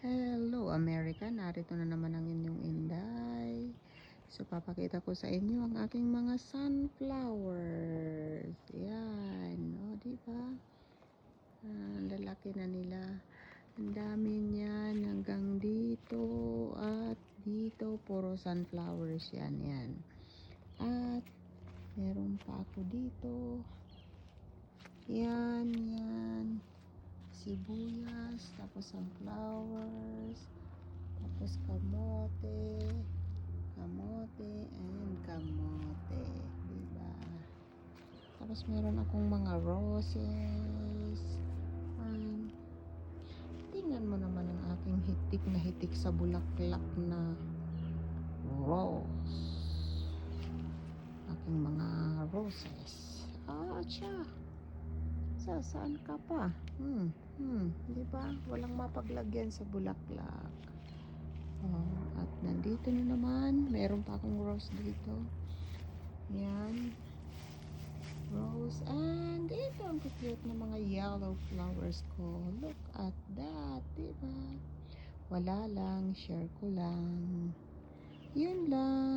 Hello America, narito na naman ang inyong Inday. So papakita ko sa inyo ang aking mga sunflowers. Yan, o diba? Ang lalaki na nila. Ang dami niyan hanggang dito at dito puro sunflowers yan. At meron pa ako dito. Yan. Sibuyas, tapos sunflowers, tapos kamote, and kamote, diba? Tapos meron akong mga roses. Tingnan mo naman ang aking hitik sa bulaklak na rose. Aking mga roses. Tiya. Saan ka pa? Diba? Walang mapaglagyan sa bulaklak. At nandito na naman. Meron pa akong rose dito. Yan. Rose. And ito ang cute na mga yellow flowers ko. Look at that. Diba? Wala lang. Share ko lang. Yun lang.